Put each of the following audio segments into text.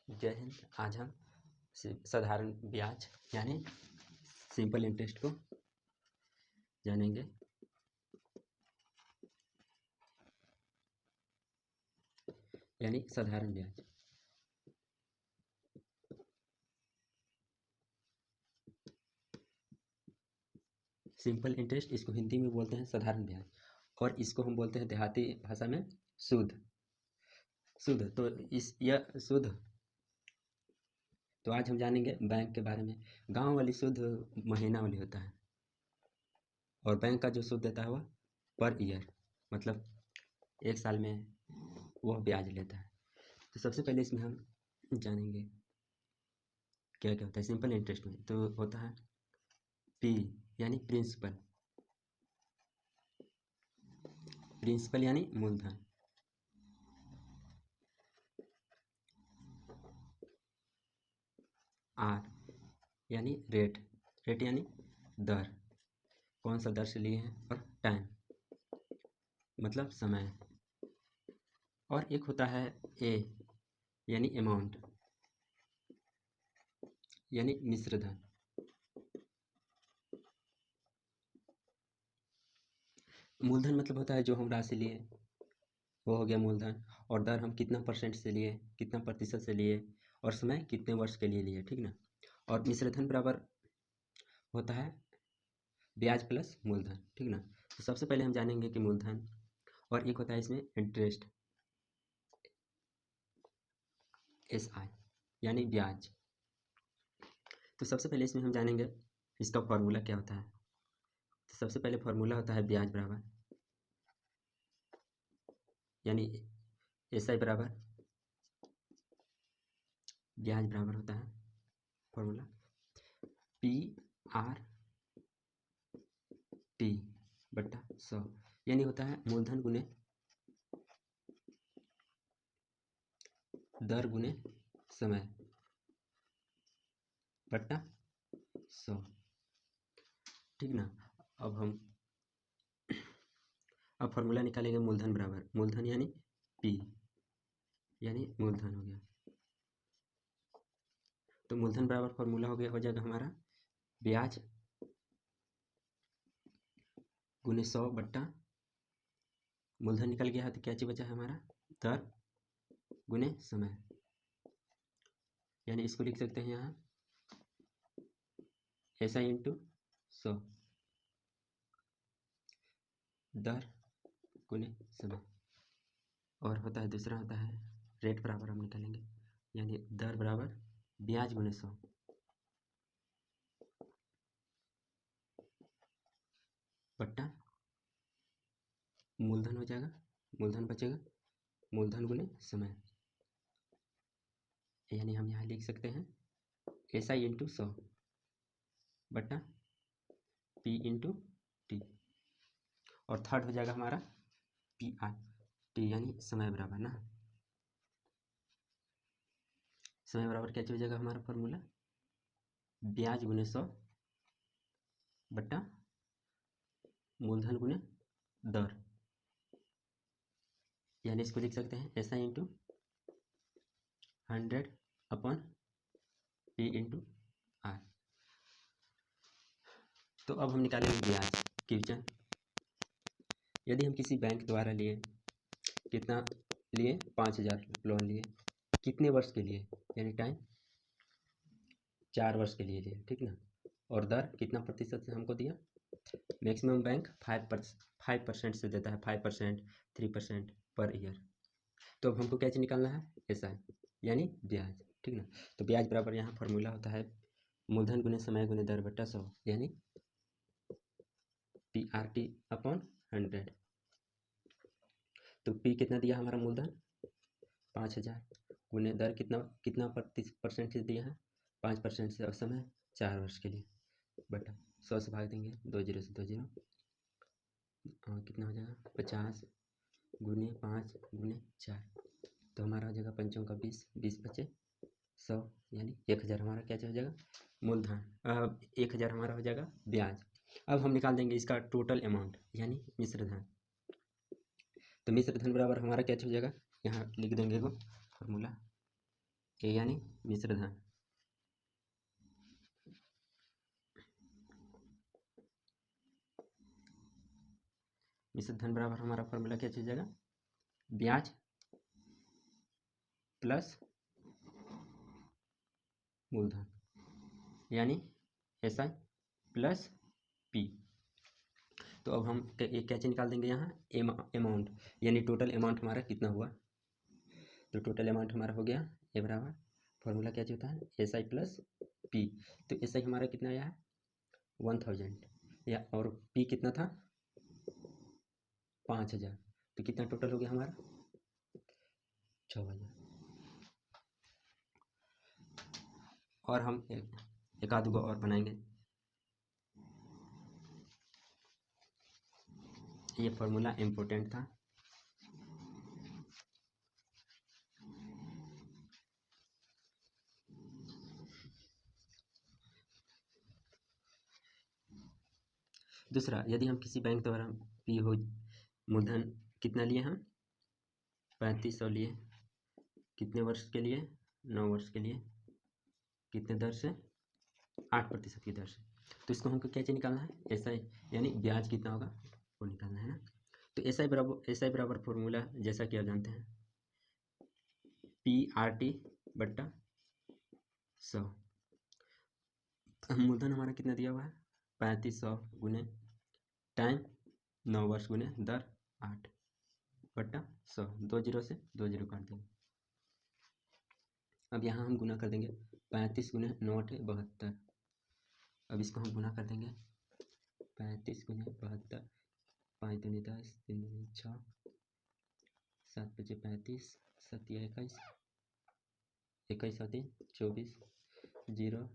जय हिंद। आज हम साधारण ब्याज यानी सिंपल इंटरेस्ट को जानेंगे। यानी साधारण ब्याज। सिंपल इंटरेस्ट, इसको हिंदी में बोलते हैं साधारण ब्याज, और इसको हम बोलते हैं देहाती भाषा में सूद। तो यह सूद। तो आज हम जानेंगे बैंक के बारे में। गांव वाली सूद महीना वाली होता है, और बैंक का जो सूद देता है वह पर ईयर, मतलब एक साल में वह ब्याज लेता है। तो सबसे पहले इसमें हम जानेंगे क्या क्या होता है सिंपल इंटरेस्ट में। तो होता है पी यानी प्रिंसिपल यानी मूलधन। आर यानी रेट यानी दर, कौन सा दर से लिए हैं, और टाइम मतलब समय। और एक होता है ए यानी अमाउंट यानी मिश्र धन। मूलधन मतलब होता है जो हम राशि लिए वो हो गया मूलधन, और दर हम कितना परसेंट से लिए, कितना प्रतिशत से लिए, और समय कितने वर्ष के लिए लिए, ठीक ना। और मिश्र धन बराबर होता है ब्याज प्लस मूलधन, ठीक ना। तो सबसे पहले हम जानेंगे कि मूलधन, और एक होता है इसमें इंटरेस्ट SI यानी ब्याज। तो सबसे पहले इसमें हम जानेंगे इसका फॉर्मूला क्या होता है। तो सबसे पहले फॉर्मूला होता है ब्याज बराबर यानी SI बराबर ब्याज बराबर होता है फॉर्मूला PRT बट्टा 100, यानी होता है मूलधन गुने दर गुने समय बट्टा 100, ठीक ना। अब फॉर्मूला निकालेंगे मूलधन बराबर मूलधन यानी P यानी मूलधन हो गया। तो मूलधन बराबर फॉर्मूला हो जाएगा हमारा ब्याज गुने 100 बट्टा मूलधन निकल गया है, तो क्या चीज बचा है हमारा दर गुने समय। यानी इसको लिख सकते हैं यहाँ SI इंटू 100 दर गुने समय। और होता है दूसरा होता है रेट बराबर हम निकालेंगे, यानी दर बराबर ब्याज गुने 100 बट्टा मूलधन हो जाएगा, मूलधन बचेगा मूलधन गुने समय। यानी हम यहाँ लिख सकते हैं SI इंटू 100 बट्टा P इंटू T, और थर्ड हो जाएगा हमारा PRT यानी समय बराबर ना। समय बराबर क्या हो जाएगा हमारा फॉर्मूला ब्याज गुने 100 बट्टा मूलधन गुने दर, यानी इसको लिख सकते हैं SI into 100 upon P into R। तो अब हम निकालेंगे ब्याज क्वेश्चन। यदि हम किसी बैंक द्वारा लिए, कितना लिए 5000 लोन लिए, कितने वर्ष के लिए, यानी टाइम 4 वर्ष के लिए लिए, ठीक ना। और दर कितना प्रतिशत से हमको दिया, मैक्सिमम बैंक 5% से देता है, 5% 3% पर ईयर। तो अब हमको क्या चीज निकालना है SI यानी ब्याज, ठीक ना। तो ब्याज बराबर यहाँ फॉर्मूला होता है मूलधन गुने समय गुने दर बट्टा 100 यानी PRT अपॉन 100। तो P कितना दिया हमारा मूलधन 5000 गुने दर कितना कितना परसेंट से दिया है 5% से, और समय 4 वर्ष के लिए बटा 100 से भाग देंगे, 2 जीरो से 2 जीरो, कितना हो जाएगा 50 गुने 5 गुने 4, तो हमारा हो जाएगा 5 का 20, 20 बचे 100, यानी 1000 हमारा क्या हो जाएगा मूलधन। 1000 हमारा हो जाएगा ब्याज। अब हम निकाल देंगे इसका टोटल अमाउंट यानी मिश्र धन। तो मिश्र धन बराबर हमारा क्या हो जाएगा, यहाँ लिख देंगे वो फॉर्मूला ए यानी मिश्र धन। मिश्र धन बराबर हमारा फॉर्मूला क्या चीज जाएगा, ब्याज प्लस मूलधन यानी एस आई प्लस पी। तो अब हम एक क्या चीज निकाल देंगे यहाँ, अमाउंट यानी टोटल अमाउंट हमारा कितना हुआ। तो टोटल अमाउंट हमारा हो गया ए बराबर फॉर्मूला क्या होता है, एस आई प्लस पी। तो एस आई हमारा कितना आया है 1000 या, और पी कितना था 5000। तो कितना टोटल हो गया हमारा 6000। और हम एक आध गो और बनाएंगे। ये फॉर्मूला इम्पोर्टेंट था। दूसरा, यदि हम किसी बैंक द्वारा पी हो मूलधन कितना लिए हम 3500 लिए, कितने वर्ष के लिए 9 वर्ष के लिए, कितने दर से 8% की दर से। तो इसको हमको क्या चाहिए निकालना है, एस आई यानी ब्याज कितना होगा वो निकालना है ना। तो एस आई बराबर फॉर्मूला जैसा कि आप जानते हैं पी आर टी बट्टा 100। मूलधन हमारा कितना दिया हुआ है 3500 गुने टाइम 9 वर्ष गुने दर 8 बट्टा 100, 2 जीरो से 2 जीरो काट देंगे। अब यहाँ हम गुना कर देंगे 35 गुने 9 72। अब इसको हम गुना कर देंगे 35 गुने 72, 5 दूनी 10, 3 दूनी 6, 7 पचे 35, 7 या 21, 21 और 3 24, 0,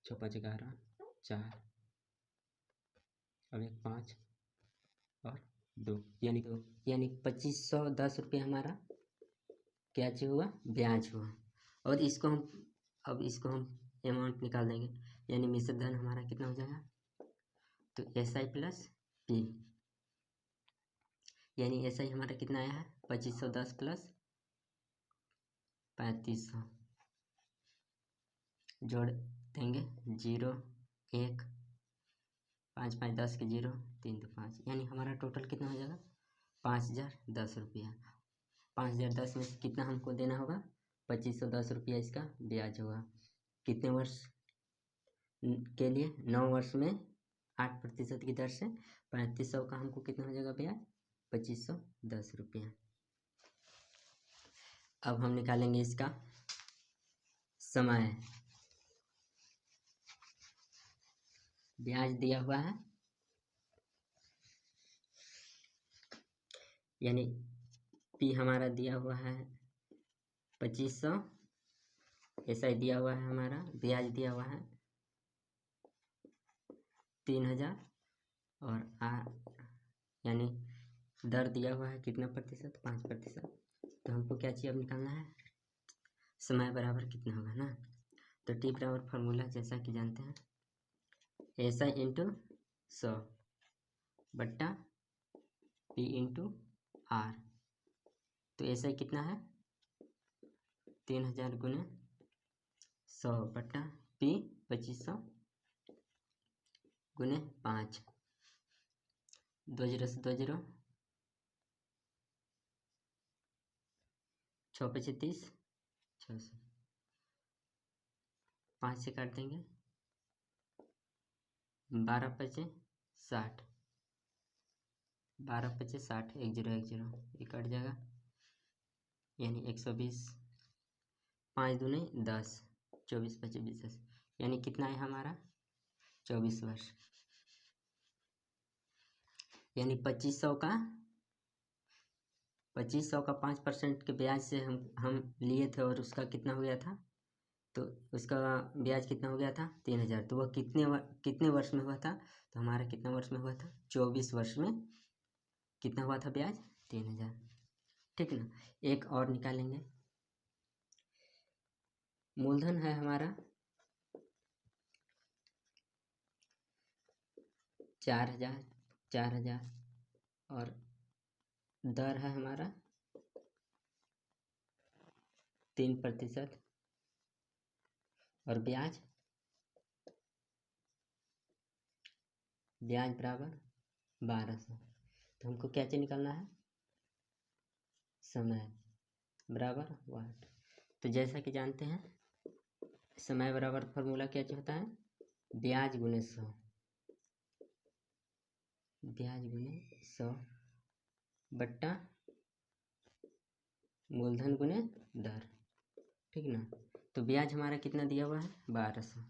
6 5 11, 4, अब एक 5 और 2 यानी 2510 रुपये हमारा क्या चीज हुआ, ब्याज हुआ। और इसको हम अमाउंट निकाल देंगे यानी मिश्र धन हमारा कितना हो जाएगा, तो एस आई प्लस पी यानी एस आई हमारा कितना आया है 2510 प्लस 3500, जोड़ देंगे 0 1 5 5 10 के 0 3 2 5 यानी हमारा टोटल कितना हो जाएगा 5010 रुपया। 5010 में से कितना हमको देना होगा 2510 रुपया इसका ब्याज होगा। कितने वर्ष के लिए 9 वर्ष में 8% की दर से 3500 का हमको कितना हो जाएगा ब्याज 2510 रुपया। अब हम निकालेंगे इसका समय। ब्याज दिया हुआ है यानी पी हमारा दिया हुआ है 2500, ऐसा ही दिया हुआ है हमारा, ब्याज दिया हुआ है 3000 और यानी दर दिया हुआ है कितना प्रतिशत 5%। तो हमको क्या चाहिए अब निकालना है समय बराबर कितना होगा ना। तो टी बराबर फार्मूला जैसा कि जानते हैं एस आई इंटू 100 बट्टा पी इंटू आर। तो एस आई कितना है 3000 गुने 100 बट्टा पी 2500 गुने 5, 2 जीरो से 2 जीरो, 6 पचे 30, 600, 5 से काट देंगे 12 पचे 60, 12 पचे 60, 1 जीरो 1 जीरो ये कट जाएगा यानी 120, 5 दूने 10, 24 पचे 20 यानी कितना है हमारा 24 वर्ष। यानी 2500 का 5% के ब्याज से हम लिए थे और उसका कितना हो गया था, तो उसका ब्याज कितना हो गया था 3000। तो वह कितने वर्ष में हुआ था, तो हमारा कितना वर्ष में हुआ था 24 वर्ष में कितना हुआ था ब्याज 3000। ठीक ना। एक और निकालेंगे, मूलधन है हमारा 4000 और दर है हमारा 3%। और ब्याज बराबर 1200। तो हमको क्या चीज निकालना है, समय बराबर वाट। तो जैसा कि जानते हैं समय बराबर फॉर्मूला क्या होता है, ब्याज गुने 100, ब्याज गुने 100 बट्टा मूलधन गुने दर, ठीक ना। तो ब्याज हमारा कितना दिया हुआ है 1200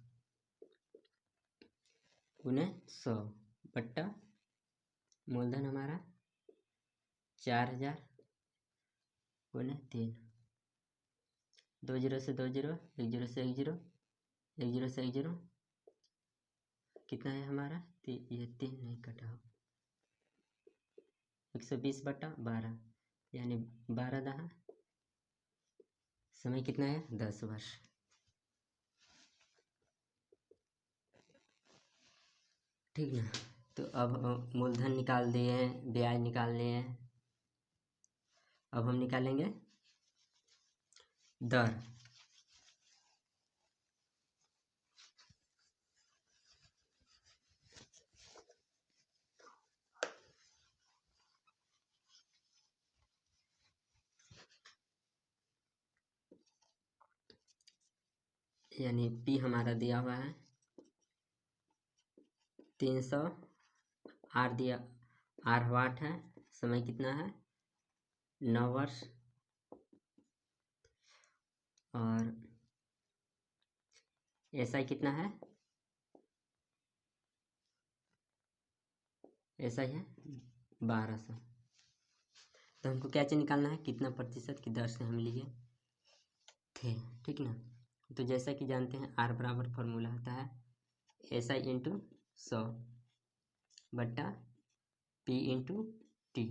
गुने 100 बट्टा मूलधन हमारा 4000 गुने 3, 2 जीरो से 2 जीरो, 1 जीरो से 1 जीरो, 1 जीरो से 1 जीरो, कितना है हमारा ये 3 नहीं कटा हो, 120 बट्टा 12 यानी 12 दहा, समय कितना है 10 वर्ष। ठीक ना। तो अब मूलधन निकाल दिए हैं, ब्याज निकाल लिए हैं, अब हम निकालेंगे दर। यानी P हमारा दिया हुआ है 300, R दिया, R वाट है, समय कितना है 9 वर्ष, और SI कितना है, SI है 1200। तो हमको क्या चीज निकालना है, कितना प्रतिशत की दर से हम लिए थे, ठीक ना। तो जैसा कि जानते हैं R बराबर फॉर्मूला होता है SI इंटू 100 बट्टा P इंटू टी।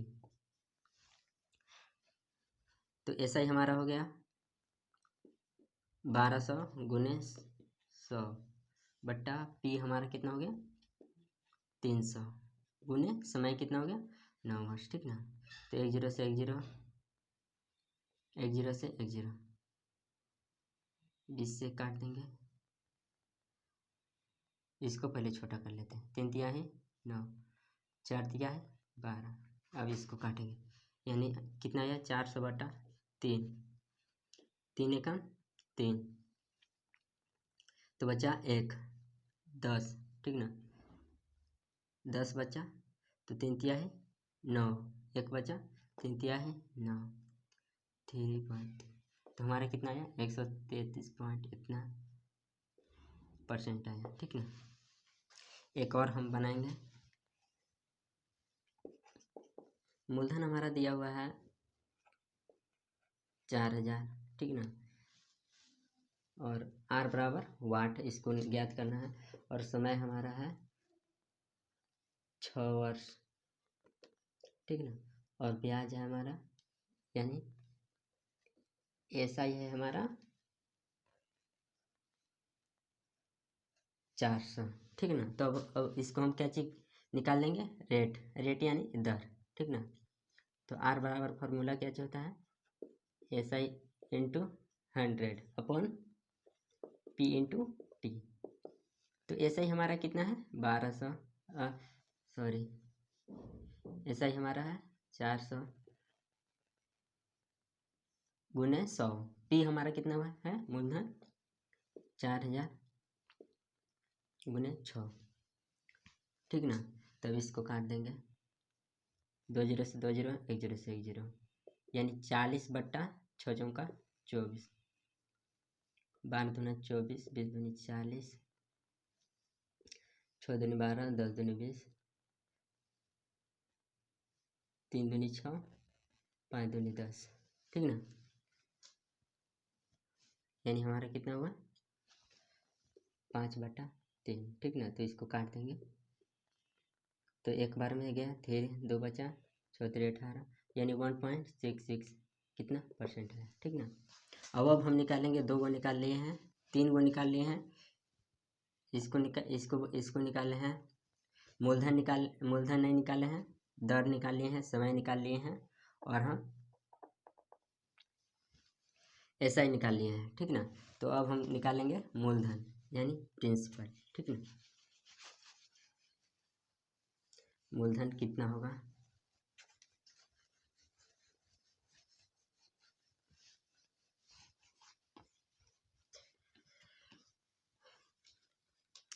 तो SI हमारा हो गया 1200 गुने 100 बट्टा P हमारा कितना हो गया 300 गुने समय कितना हो गया 9 वर्ष, ठीक ना। तो 1 जीरो से 1 जीरो, 1 जीरो से 1 जीरो, 20 से काट देंगे, इसको पहले छोटा कर लेते हैं, 3 दिया है 9, 4 दिया है 12, अब इसको काटेंगे, यानी कितना आया 400 बटा 3, 3 एकम 3, तो बचा 1, 10, ठीक ना, 10 बचा, तो 3 तिया है 9, 1 बचा, 3 तिया है 9, 3 पॉइंट, तो हमारा कितना आया 133 पॉइंट इतना % आया, ठीक ना। एक और हम बनाएंगे, मूलधन हमारा दिया हुआ है 4000, ठीक ना, और R बराबर वाट, इसको ज्ञात करना है, और समय हमारा है 6 वर्ष, ठीक ना, और ब्याज है हमारा यानी SI है हमारा 400, ठीक ना। तो अब इसको हम क्या चीज निकाल लेंगे, रेट यानी दर, ठीक ना। तो R बराबर फॉर्मूला क्या होता है SI into 100 upon P into T. तो SI हमारा कितना है 1200, सॉरी SI हमारा है 400 गुने 100, P हमारा कितना हुआ है मूलधन 4000 गुने 6, ठीक ना। तब इसको काट देंगे, 2 जीरो से 2 जीरो, 1 जीरो से 1 जीरो, यानी 40 बट्टा 6 चौका 24, 12 दूना 24, 20 दूनी 40, 6 दूनी 12, 10 दूनी 20, 3 दूनी 6, 5 दूनी 10, ठीक ना। यानी हमारा कितना हुआ 5 बटा 3, ठीक ना। तो इसको काट देंगे, तो एक बार में गया, फिर 2 बचा, 6 3 18, यानी 1.66 कितना % है, ठीक ना। अब हम निकालेंगे, 2 गो निकाल लिए हैं, 3 गो निकाल लिए हैं, इसको निकाले हैं, मूलधन नहीं निकाले हैं, दर निकाल लिए हैं, समय निकाल लिए हैं, और हम ऐसा ही निकाल लिए हैं, ठीक ना। तो अब हम निकालेंगे मूलधन यानी प्रिंसिपल, ठीक ना। मूलधन कितना होगा,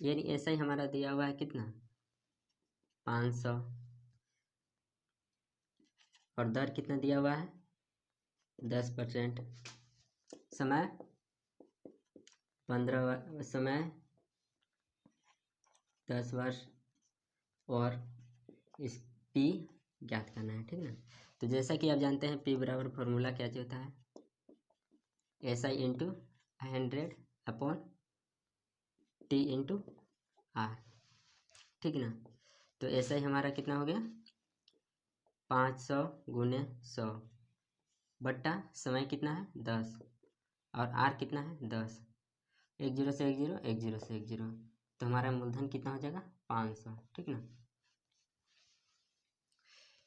यानी ऐसा ही हमारा दिया हुआ है कितना 500, और दर कितना दिया हुआ है 10%, समय 15 समय 10 वर्ष, और इस P ज्ञात करना है, ठीक ना। तो जैसा कि आप जानते हैं P बराबर फॉर्मूला क्या होता है, SI into 100/T into R, ठीक ना। तो SI हमारा कितना हो गया 500 गुने 100 बट्टा समय कितना है 10, और R कितना है 10, 1 0 से 1 0, 1 0 से 1 0, तो हमारा मूलधन कितना हो जाएगा 500, ठीक ना।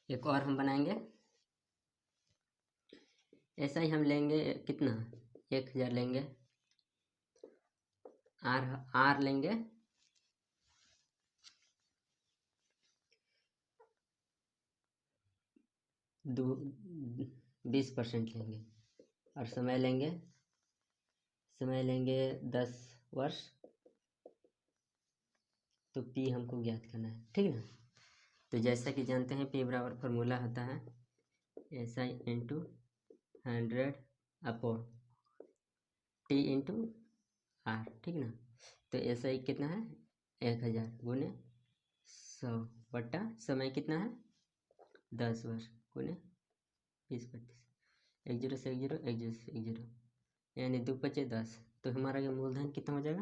एक और हम बनाएंगे, ऐसा ही हम लेंगे कितना 1000 लेंगे, R लेंगे 20% लेंगे, और समय लेंगे 10 वर्ष, तो P हमको ज्ञात करना है, ठीक है। तो जैसा कि जानते हैं P बराबर फॉर्मूला होता है SI into 100/T into R, ठीक ना। तो SI कितना है 1000 गुने 100 बट्टा समय कितना है 10 वर्ष गुने 20%, 1 0 से 1 0, 1 0 से 1 0, यानी 2 5 10, तो हमारा ये मूलधन कितना हो जाएगा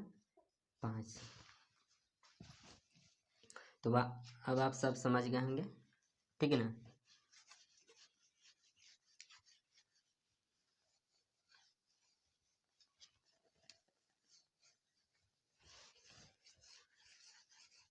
5। तो अब आप सब समझ गए होंगे, ठीक है ना।